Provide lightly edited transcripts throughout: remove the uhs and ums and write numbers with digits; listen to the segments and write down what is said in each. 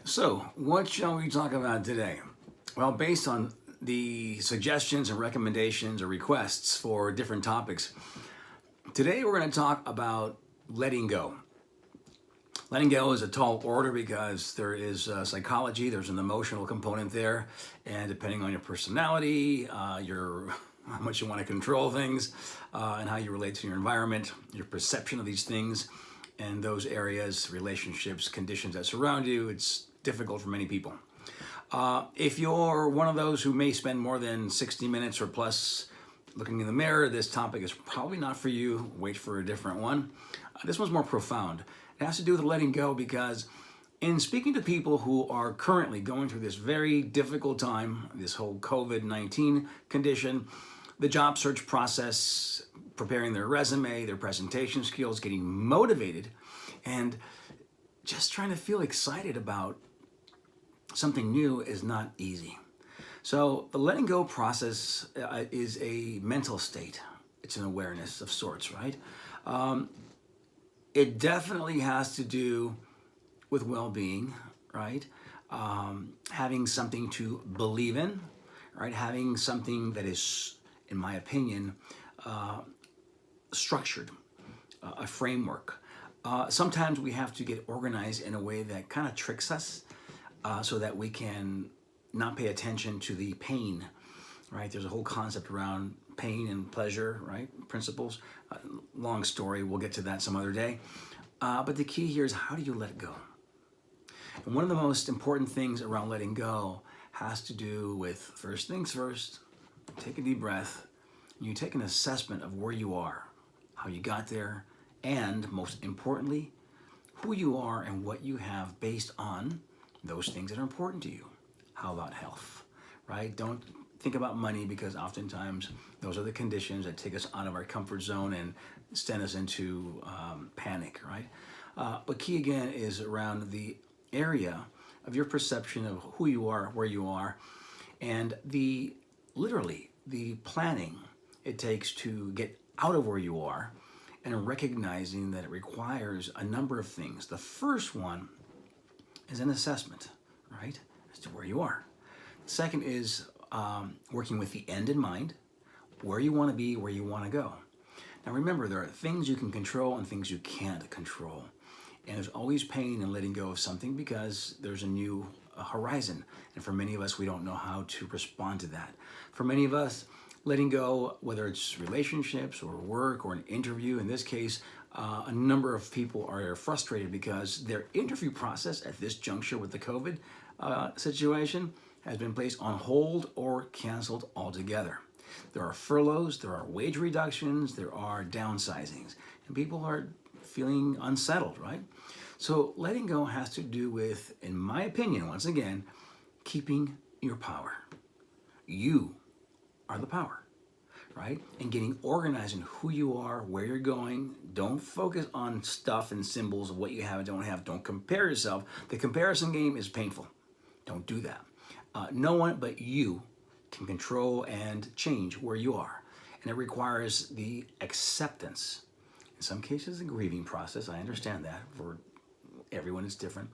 So, what shall we talk about today? Well, based on the suggestions and recommendations or requests for different topics, today we're going to talk about letting go. Letting go is a tall order because there is psychology, there's an emotional component there, and depending on your personality, how much you want to control things, and how you relate to your environment, your perception of these things, and those areas, relationships, conditions that surround you, it's difficult for many people. If you're one of those who may spend more than 60 minutes or plus looking in the mirror, this topic is probably not for you. Wait for a different one. This one's more profound. It has to do with letting go because in speaking to people who are currently going through this very difficult time, this whole COVID-19 condition, the job search process, preparing their resume, their presentation skills, getting motivated, and just trying to feel excited about something new is not easy. So the letting go process is a mental state. It's an awareness of sorts, right? It definitely has to do with well-being, right? Having something to believe in, right? Having something that is, in my opinion, structured, a framework. Sometimes we have to get organized in a way that kind of tricks us so that we can not pay attention to the pain, right? There's a whole concept around pain and pleasure, right? Principles. Long story, we'll get to that some other day. But the key here is how do you let go? And one of the most important things around letting go has to do with first things first, take a deep breath, and you take an assessment of where you are, how you got there, and most importantly, who you are and what you have based on those things that are important to you. How about health, right? Don't think about money because oftentimes those are the conditions that take us out of our comfort zone and send us into panic, right? But key again is around the area of your perception of who you are, where you are, and literally the planning it takes to get out of where you are and recognizing that it requires a number of things. The first one is an assessment, right, as to where you are. The second is working with the end in mind, where you want to be, where you want to go. Now remember, there are things you can control and things you can't control. And there's always pain in letting go of something because there's a new horizon. And for many of us, we don't know how to respond to that. For many of us, letting go, whether it's relationships or work or an interview, in this case, a number of people are frustrated because their interview process at this juncture with the COVID situation has been placed on hold or canceled altogether. There are furloughs, there are wage reductions, there are downsizings, and people are feeling unsettled, right? So letting go has to do with, in my opinion, once again, keeping your power. You are the power, right? And getting organized in who you are, where you're going. Don't focus on stuff and symbols of what you have and don't have. Don't compare yourself. The comparison game is painful. Don't do that. No one but you can control and change where you are. And it requires the acceptance. In some cases, a grieving process. I understand that. For everyone, it's different.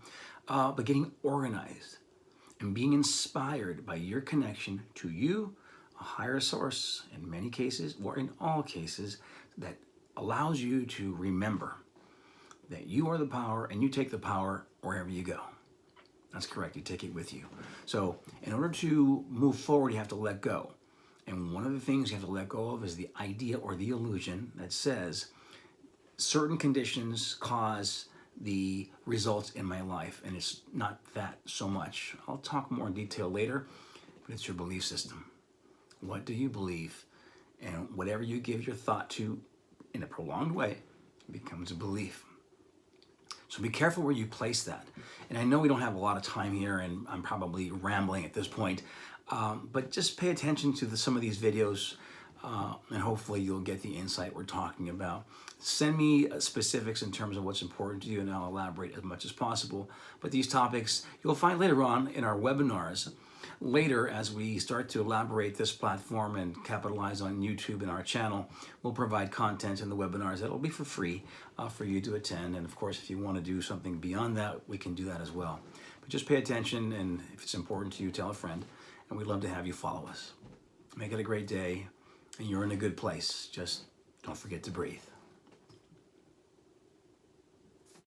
But getting organized and being inspired by your connection to you, a higher source in many cases, or in all cases, that allows you to remember that you are the power and you take the power wherever you go. That's correct, you take it with you. So in order to move forward, you have to let go. And one of the things you have to let go of is the idea or the illusion that says certain conditions cause the results in my life, and it's not that so much. I'll talk more in detail later, but it's your belief system. What do you believe? And whatever you give your thought to in a prolonged way becomes a belief. So be careful where you place that. And I know we don't have a lot of time here and I'm probably rambling at this point, but just pay attention to some of these videos and hopefully you'll get the insight we're talking about. Send me specifics in terms of what's important to you and I'll elaborate as much as possible. But these topics you'll find later on in our webinars. Later, as we start to elaborate this platform and capitalize on YouTube and our channel, we'll provide content in the webinars that will be for free for you to attend. And of course, if you want to do something beyond that, we can do that as well. But just pay attention, and if it's important to you, tell a friend, and we'd love to have you follow us. Make it a great day, and you're in a good place. Just don't forget to breathe.